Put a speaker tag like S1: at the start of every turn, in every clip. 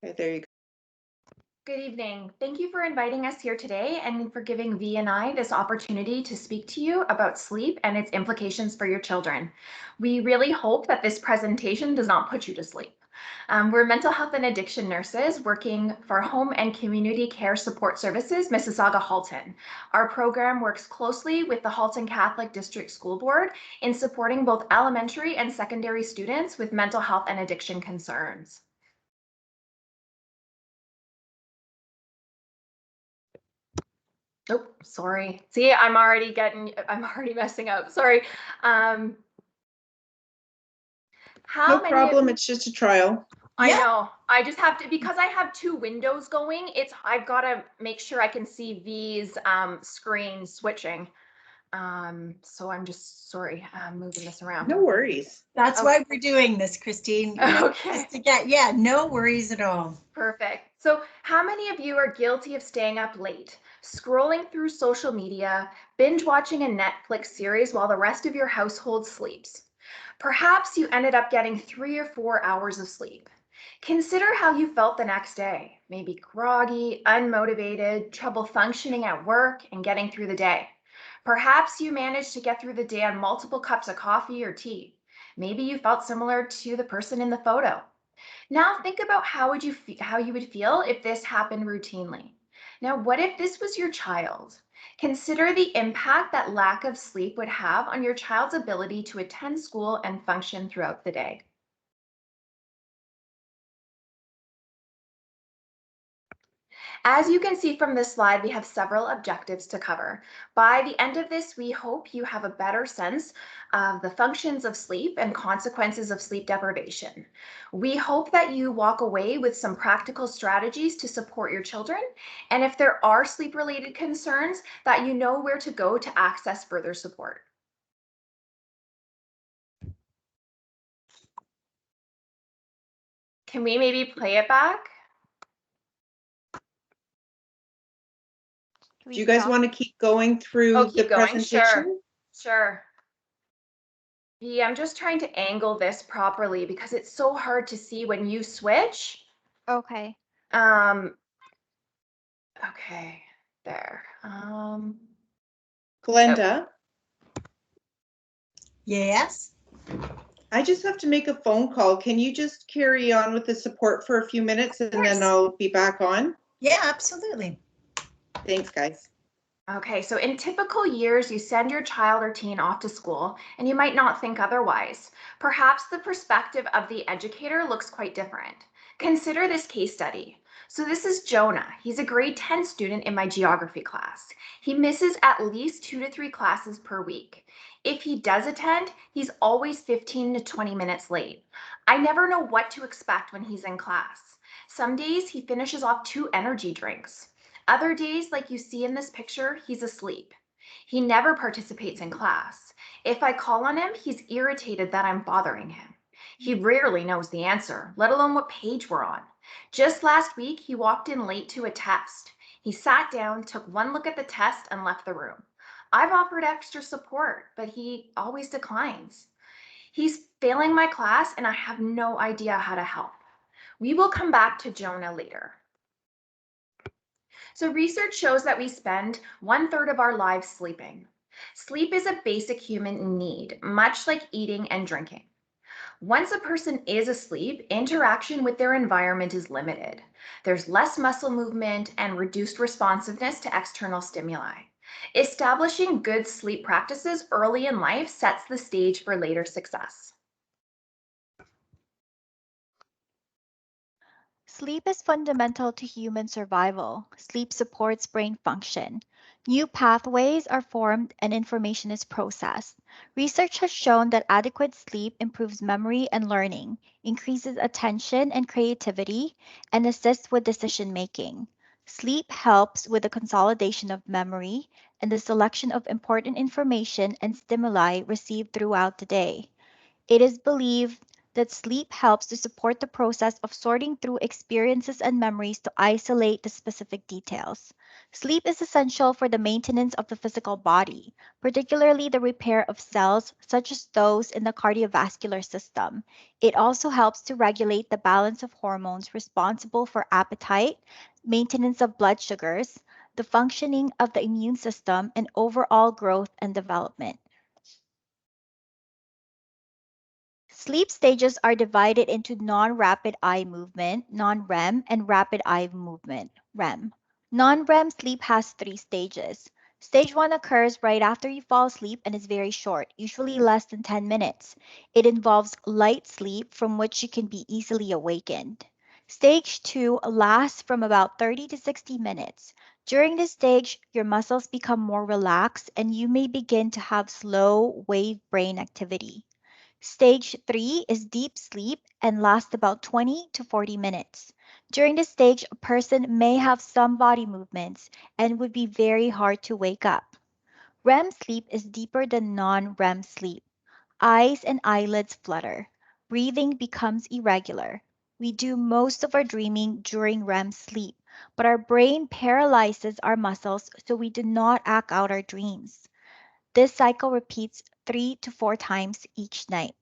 S1: Okay, there you go.
S2: Good evening. Thank you for inviting us here today and for giving V and I this opportunity to speak to you about sleep and its implications for your children. We really hope that this presentation does not put you to sleep. We're mental health and addiction nurses working for Home and Community Care Support Services, Mississauga Halton. Our program works closely with the Halton Catholic District School Board in supporting both elementary and secondary students with mental health and addiction concerns. Oh, sorry. See, I'm already messing up. Sorry. Um,
S1: No
S2: how many of,
S1: problem. It's just a trial.
S2: I
S3: Yeah.
S2: know, I just have to, because I have two windows going, I've got to make sure I can see V's screen switching. So I'm just, sorry, moving this around.
S1: No worries.
S3: That's
S2: Oh,
S3: why we're doing this, Christine.
S2: okay.
S3: Just to get, yeah, no worries at all.
S2: Perfect. So, how many of you are guilty of staying up late, scrolling through social media, binge watching a Netflix series while the rest of your household sleeps? Perhaps you ended up getting 3 or 4 hours of sleep. Consider how you felt the next day. Maybe groggy, unmotivated, trouble functioning at work and getting through the day. Perhaps you managed to get through the day on multiple cups of coffee or tea. Maybe you felt similar to the person in the photo. Now think about how you would feel if this happened routinely. Now, what if this was your child? Consider the impact that lack of sleep would have on your child's ability to attend school and function throughout the day. As you can see from this slide, we have several objectives to cover. By the end of this, we hope you have a better sense of the functions of sleep and consequences of sleep deprivation. We hope that you walk away with some practical strategies to support your children, and if there are sleep-related concerns, that you know where to go to access further support. Can we maybe play it back?
S1: Do you guys want to keep going
S2: Oh,
S1: through the
S2: keep going. Sure.
S1: presentation?
S2: Sure. Yeah, I'm just trying to angle this properly because it's so hard to see when you switch.
S4: Okay.
S2: Um, okay, there.
S1: Glenda,
S3: Yes.
S1: I just have to make a phone call. Can you just carry on with the support for a few minutes and then I'll be back on?
S3: Yeah, absolutely.
S1: Thanks, guys.
S2: Okay, so in typical years, you send your child or teen off to school, and you might not think otherwise. Perhaps the perspective of the educator looks quite different. Consider this case study. So this is Jonah. He's a grade 10 student in my geography class. He misses at least 2 to 3 classes per week. If he does attend, he's always 15 to 20 minutes late. I never know what to expect when he's in class. Some days he finishes off 2 energy drinks. Other days, like you see in this picture, he's asleep. He never participates in class. If I call on him, he's irritated that I'm bothering him. He rarely knows the answer, let alone what page we're on. Just last week, he walked in late to a test. He sat down, took one look at the test, and left the room. I've offered extra support, but he always declines. He's failing my class, and I have no idea how to help. We will come back to Jonah later. So research shows that we spend 1/3 of our lives sleeping. Sleep is a basic human need, much like eating and drinking. Once a person is asleep, interaction with their environment is limited. There's less muscle movement and reduced responsiveness to external stimuli. Establishing good sleep practices early in life sets the stage for later success.
S4: Sleep is fundamental to human survival. Sleep supports brain function. New pathways are formed and information is processed. Research has shown that adequate sleep improves memory and learning, increases attention and creativity, and assists with decision making. Sleep helps with the consolidation of memory and the selection of important information and stimuli received throughout the day. It is believed that sleep helps to support the process of sorting through experiences and memories to isolate the specific details. Sleep is essential for the maintenance of the physical body, particularly the repair of cells such as those in the cardiovascular system. It also helps to regulate the balance of hormones responsible for appetite, maintenance of blood sugars, the functioning of the immune system, and overall growth and development. Sleep stages are divided into non-rapid eye movement, non-REM, and rapid eye movement, REM. Non-REM sleep has 3 stages. Stage 1 occurs right after you fall asleep and is very short, usually less than 10 minutes. It involves light sleep from which you can be easily awakened. Stage 2 lasts from about 30 to 60 minutes. During this stage, your muscles become more relaxed and you may begin to have slow wave brain activity. Stage 3 is deep sleep and lasts about 20 to 40 minutes. During this stage, a person may have some body movements and would be very hard to wake up. REM sleep is deeper than non-REM sleep. Eyes and eyelids flutter. Breathing becomes irregular. We do most of our dreaming during REM sleep, but our brain paralyzes our muscles so we do not act out our dreams. This cycle repeats 3 to 4 times each night.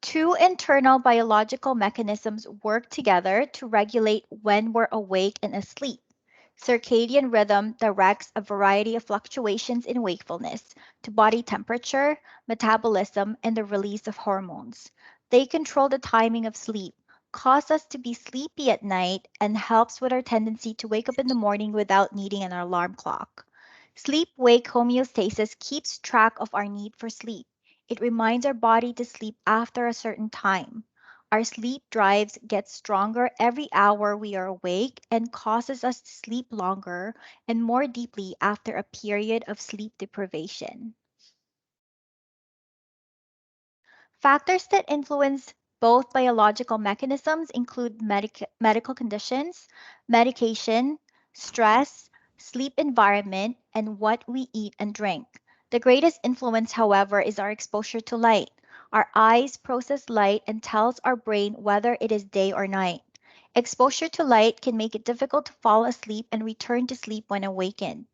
S4: Two internal biological mechanisms work together to regulate when we're awake and asleep. Circadian rhythm directs a variety of fluctuations in wakefulness to body temperature, metabolism, and the release of hormones. They control the timing of sleep, cause us to be sleepy at night, and helps with our tendency to wake up in the morning without needing an alarm clock. Sleep-wake homeostasis keeps track of our need for sleep. It reminds our body to sleep after a certain time. Our sleep drives get stronger every hour we are awake and causes us to sleep longer and more deeply after a period of sleep deprivation. Factors that influence both biological mechanisms include medical conditions, medication, stress, sleep environment, and what we eat and drink. The greatest influence, however, is our exposure to light. Our eyes process light and tells our brain whether it is day or night. Exposure to light can make it difficult to fall asleep and return to sleep when awakened.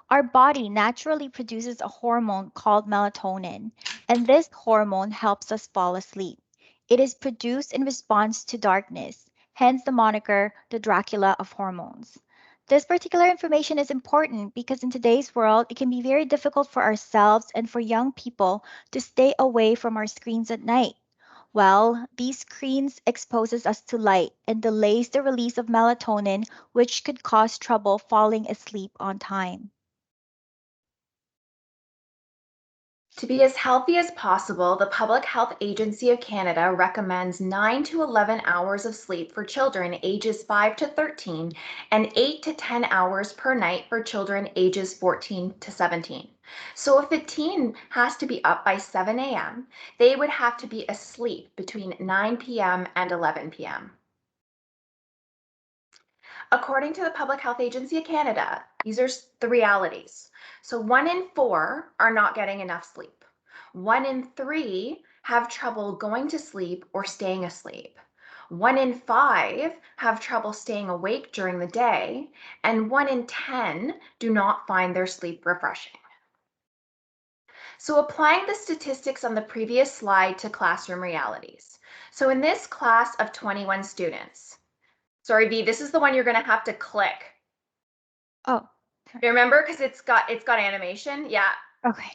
S4: Our body naturally produces a hormone called melatonin, and this hormone helps us fall asleep. It is produced in response to darkness, hence the moniker the Dracula of hormones. This particular information is important because in today's world, it can be very difficult for ourselves and for young people to stay away from our screens at night. Well, these screens exposes us to light and delays the release of melatonin, which could cause trouble falling asleep on time.
S2: To be as healthy as possible, the Public Health Agency of Canada recommends 9 to 11 hours of sleep for children ages 5 to 13 and 8 to 10 hours per night for children ages 14 to 17. So if a teen has to be up by 7 a.m., they would have to be asleep between 9 p.m. and 11 p.m. According to the Public Health Agency of Canada, these are the realities. So 1 in 4 are not getting enough sleep. 1 in 3 have trouble going to sleep or staying asleep. 1 in 5 have trouble staying awake during the day, and 1 in 10 do not find their sleep refreshing. So applying the statistics on the previous slide to classroom realities. So in this class of 21 students, sorry, V, this is the one you're going to have to click.
S4: Oh,
S2: You remember? Because it's got animation. Yeah.
S4: okay.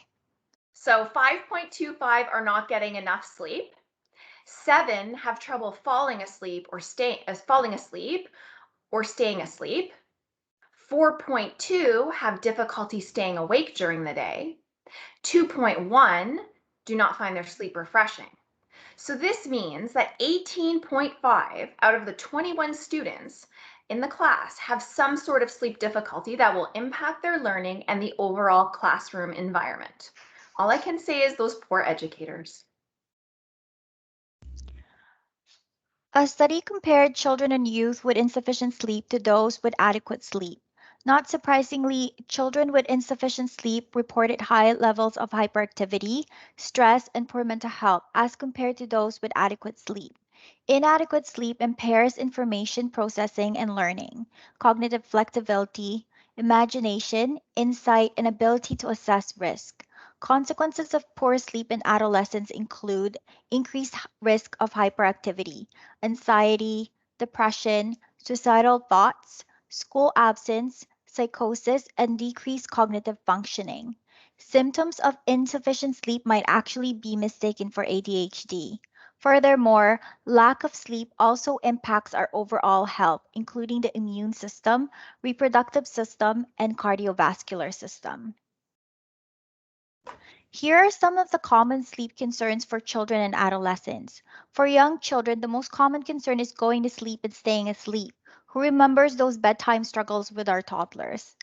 S2: So 5.25 are not getting enough sleep. 7 have trouble falling asleep or staying asleep. 4.2 have difficulty staying awake during the day. 2.1 do not find their sleep refreshing. So this means that 18.5 out of the 21 students in the class have some sort of sleep difficulty that will impact their learning and the overall classroom environment. All I can say is those poor educators.
S4: A study compared children and youth with insufficient sleep to those with adequate sleep. Not surprisingly, children with insufficient sleep reported high levels of hyperactivity, stress, and poor mental health as compared to those with adequate sleep. Inadequate sleep impairs information processing and learning, cognitive flexibility, imagination, insight, and ability to assess risk. Consequences of poor sleep in adolescents include increased risk of hyperactivity, anxiety, depression, suicidal thoughts, school absence, psychosis, and decreased cognitive functioning. Symptoms of insufficient sleep might actually be mistaken for ADHD. Furthermore, lack of sleep also impacts our overall health, including the immune system, reproductive system, and cardiovascular system. Here are some of the common sleep concerns for children and adolescents. For young children, the most common concern is going to sleep and staying asleep. Who remembers those bedtime struggles with our toddlers?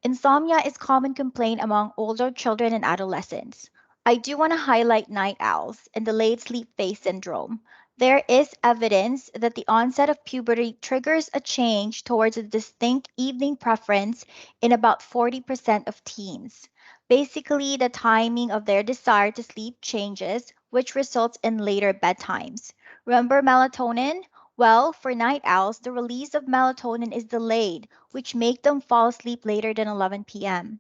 S4: Insomnia is common complaint among older children and adolescents. I do want to highlight night owls and delayed sleep phase syndrome. There is evidence that the onset of puberty triggers a change towards a distinct evening preference in about 40% of teens. Basically, the timing of their desire to sleep changes, which results in later bedtimes. Remember melatonin? Well, for night owls, the release of melatonin is delayed, which make them fall asleep later than 11 p.m.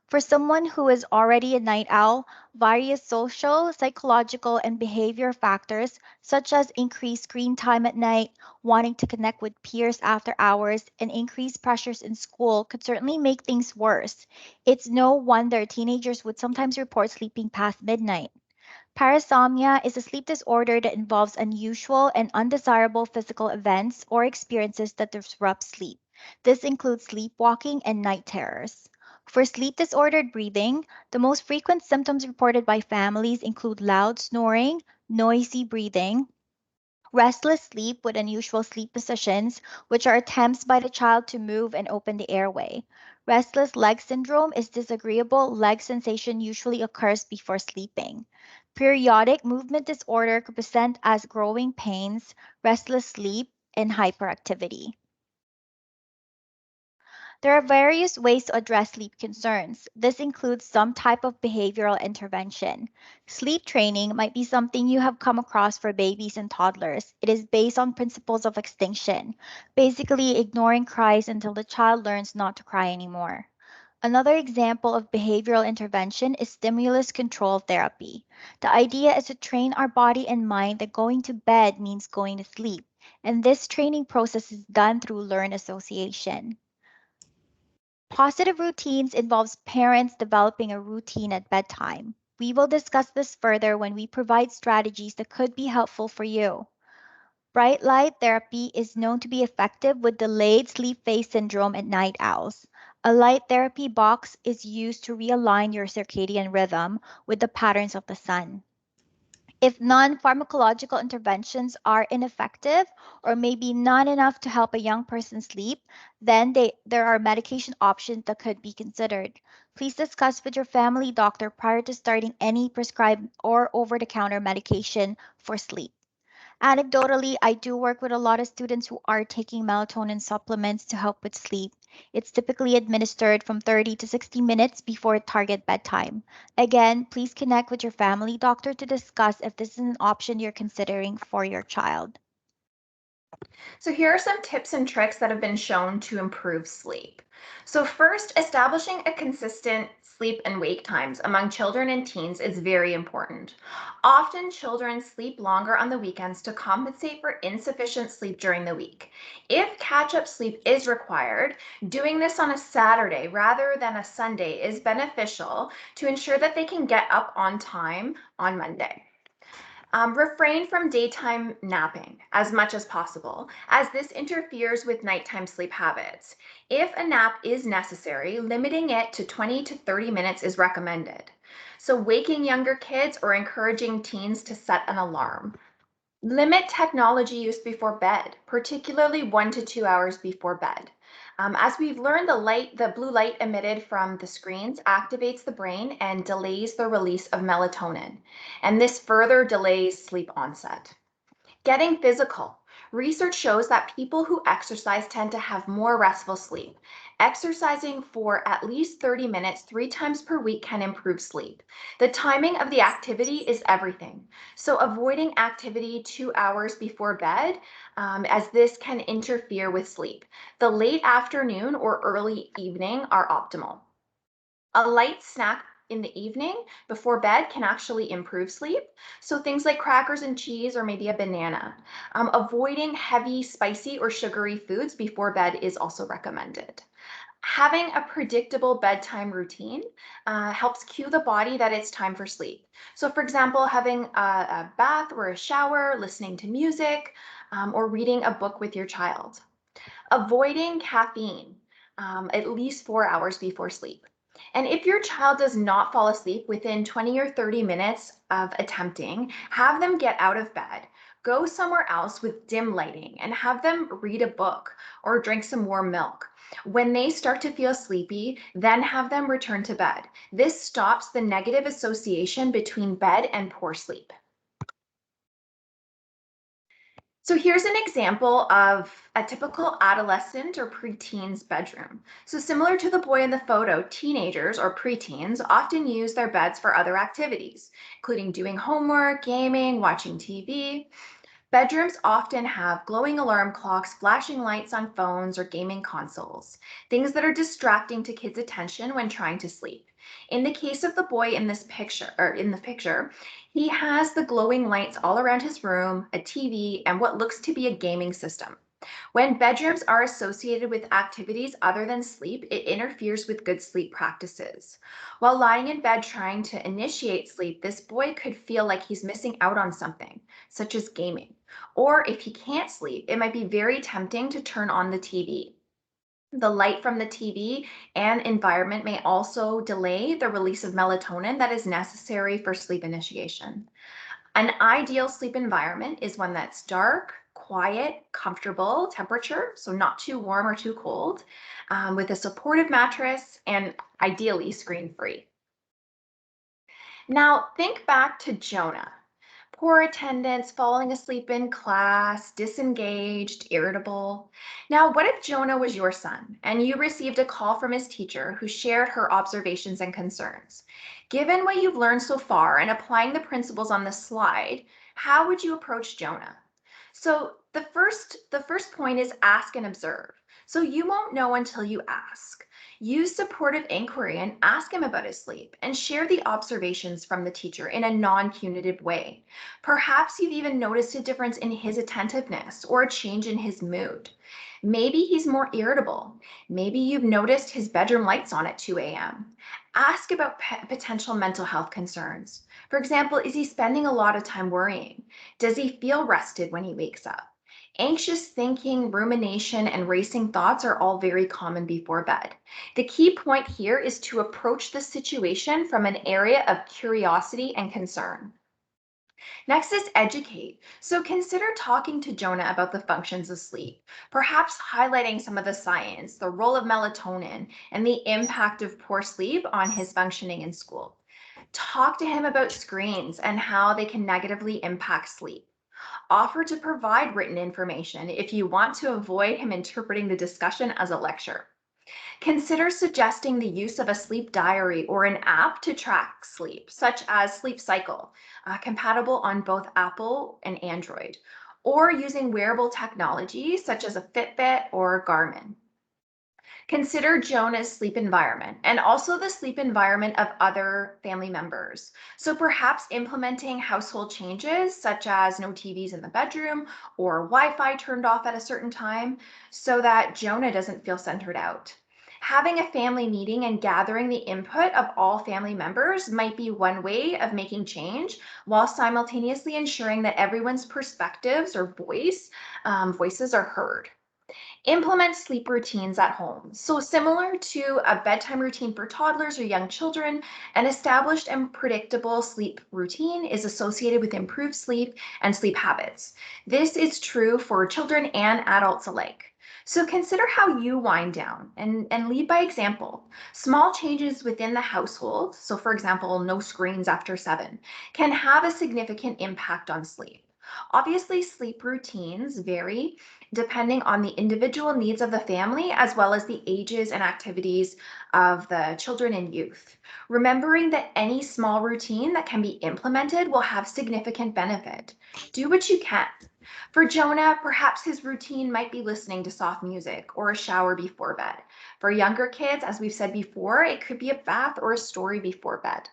S4: For someone who is already a night owl, various social, psychological, and behavior factors, such as increased screen time at night, wanting to connect with peers after hours, and increased pressures in school, could certainly make things worse. It's no wonder teenagers would sometimes report sleeping past midnight. Parasomnia is a sleep disorder that involves unusual and undesirable physical events or experiences that disrupt sleep. This includes sleepwalking and night terrors. For sleep disordered breathing, the most frequent symptoms reported by families include loud snoring, noisy breathing, restless sleep with unusual sleep positions, which are attempts by the child to move and open the airway. Restless leg syndrome is disagreeable leg sensation usually occurs before sleeping. Periodic movement disorder could present as growing pains, restless sleep, and hyperactivity. There are various ways to address sleep concerns. This includes some type of behavioral intervention. Sleep training might be something you have come across for babies and toddlers. It is based on principles of extinction, basically ignoring cries until the child learns not to cry anymore. Another example of behavioral intervention is stimulus control therapy. The idea is to train our body and mind that going to bed means going to sleep, and this training process is done through learned association. Positive routines involves parents developing a routine at bedtime. We will discuss this further when we provide strategies that could be helpful for you. Bright light therapy is known to be effective with delayed sleep phase syndrome and night owls. A light therapy box is used to realign your circadian rhythm with the patterns of the sun. If non-pharmacological interventions are ineffective or maybe not enough to help a young person sleep, then there are medication options that could be considered. Please discuss with your family doctor prior to starting any prescribed or over-the-counter medication for sleep. Anecdotally, I do work with a lot of students who are taking melatonin supplements to help with sleep. It's typically administered from 30 to 60 minutes before target bedtime. Again, please connect with your family doctor to discuss if this is an option you're considering for your child.
S2: So here are some tips and tricks that have been shown to improve sleep. So first, establishing a consistent sleep and wake times among children and teens is very important. Often children sleep longer on the weekends to compensate for insufficient sleep during the week. If catch-up sleep is required, doing this on a Saturday rather than a Sunday is beneficial to ensure that they can get up on time on Monday. Refrain from daytime napping as much as possible, as this interferes with nighttime sleep habits. If a nap is necessary, limiting it to 20 to 30 minutes is recommended. So waking younger kids or encouraging teens to set an alarm. Limit technology use before bed, particularly 1 to 2 hours before bed. As we've learned, the blue light emitted from the screens activates the brain and delays the release of melatonin, and this further delays sleep onset. Getting physical. Research shows that people who exercise tend to have more restful sleep. Exercising for at least 30 minutes 3 times per week can improve sleep. The timing of the activity is everything. So avoiding activity 2 hours before bed, as this can interfere with sleep. The late afternoon or early evening are optimal. A light snack in the evening before bed can actually improve sleep. So things like crackers and cheese or maybe a banana. Avoiding heavy, spicy, or sugary foods before bed is also recommended. Having a predictable bedtime routine helps cue the body that it's time for sleep. So for example, having a bath or a shower, listening to music, or reading a book with your child. Avoiding caffeine at least 4 hours before sleep. And if your child does not fall asleep within 20 or 30 minutes of attempting, have them get out of bed, go somewhere else with dim lighting, and have them read a book or drink some warm milk. When they start to feel sleepy, then have them return to bed. This stops the negative association between bed and poor sleep. So here's an example of a typical adolescent or preteen's bedroom. So similar to the boy in the photo, teenagers or preteens often use their beds for other activities, including doing homework, gaming, watching TV. Bedrooms often have glowing alarm clocks, flashing lights on phones, or gaming consoles, things that are distracting to kids' attention when trying to sleep. In the case of the boy in this picture, he has the glowing lights all around his room, a TV, and what looks to be a gaming system. When bedrooms are associated with activities other than sleep, it interferes with good sleep practices. While lying in bed trying to initiate sleep, this boy could feel like he's missing out on something, such as gaming. Or if he can't sleep, it might be very tempting to turn on the TV. The light from the TV and environment may also delay the release of melatonin that is necessary for sleep initiation. An ideal sleep environment is one that's dark, quiet, comfortable temperature, so not too warm or too cold, with a supportive mattress and ideally screen-free. Now think back to Jonah. Poor attendance, falling asleep in class, disengaged, irritable. Now, what if Jonah was your son and you received a call from his teacher who shared her observations and concerns? Given what you've learned so far and applying the principles on the slide, how would you approach Jonah? So the first point is ask and observe. So you won't know until you ask. Use supportive inquiry and ask him about his sleep and share the observations from the teacher in a non-punitive way. Perhaps you've even noticed a difference in his attentiveness or a change in his mood. Maybe he's more irritable. Maybe you've noticed his bedroom lights on at 2 a.m. Ask about potential mental health concerns. For example, is he spending a lot of time worrying? Does he feel rested when he wakes up? Anxious thinking, rumination, and racing thoughts are all very common before bed. The key point here is to approach the situation from an area of curiosity and concern. Next is educate. So consider talking to Jonah about the functions of sleep, perhaps highlighting some of the science, the role of melatonin, and the impact of poor sleep on his functioning in school. Talk to him about screens and how they can negatively impact sleep. Offer to provide written information if you want to avoid him interpreting the discussion as a lecture. Consider suggesting the use of a sleep diary or an app to track sleep, such as Sleep Cycle, compatible on both Apple and Android, or using wearable technology such as a Fitbit or Garmin. Consider Jonah's sleep environment and also the sleep environment of other family members. So perhaps implementing household changes such as no TVs in the bedroom or Wi-Fi turned off at a certain time so that Jonah doesn't feel centered out. Having a family meeting and gathering the input of all family members might be one way of making change while simultaneously ensuring that everyone's perspectives or voices are heard. Implement sleep routines at home. So similar to a bedtime routine for toddlers or young children, an established and predictable sleep routine is associated with improved sleep and sleep habits. This is true for children and adults alike. So consider how you wind down and lead by example. Small changes within the household, so for example, no screens after 7, can have a significant impact on sleep. Obviously, sleep routines vary depending on the individual needs of the family as well as the ages and activities of the children and youth. Remembering that any small routine that can be implemented will have significant benefit. Do what you can. For Jonah, perhaps his routine might be listening to soft music or a shower before bed. For younger kids, as we've said before, it could be a bath or a story before bed.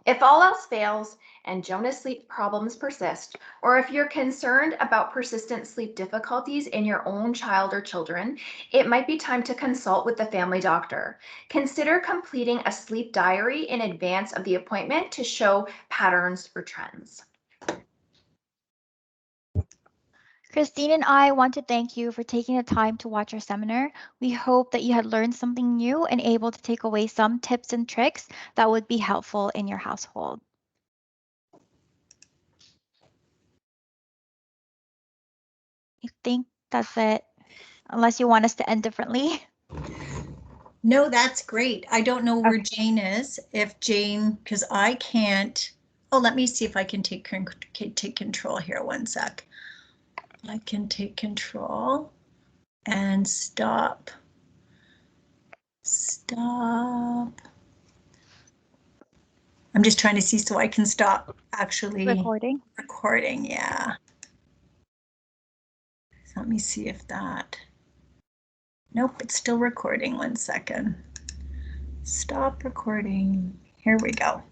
S2: If all else fails and Jonah's sleep problems persist, or if you're concerned about persistent sleep difficulties in your own child or children, it might be time to consult with the family doctor. Consider completing a sleep diary in advance of the appointment to show patterns or trends.
S4: Christine and I want to thank you for taking the time to watch our seminar. We hope that you had learned something new and able to take away some tips and tricks that would be helpful in your household. I think that's it, unless you want us to end differently.
S3: No, that's great. I don't know where Jane is. If Jane, because I can't. Oh, let me see if I can take control here. One sec. I can take control and stop. Stop. I'm just trying to see so I can stop actually recording. Yeah. So let me see if that. Nope, it's still recording. 1 second. Stop recording. Here we go.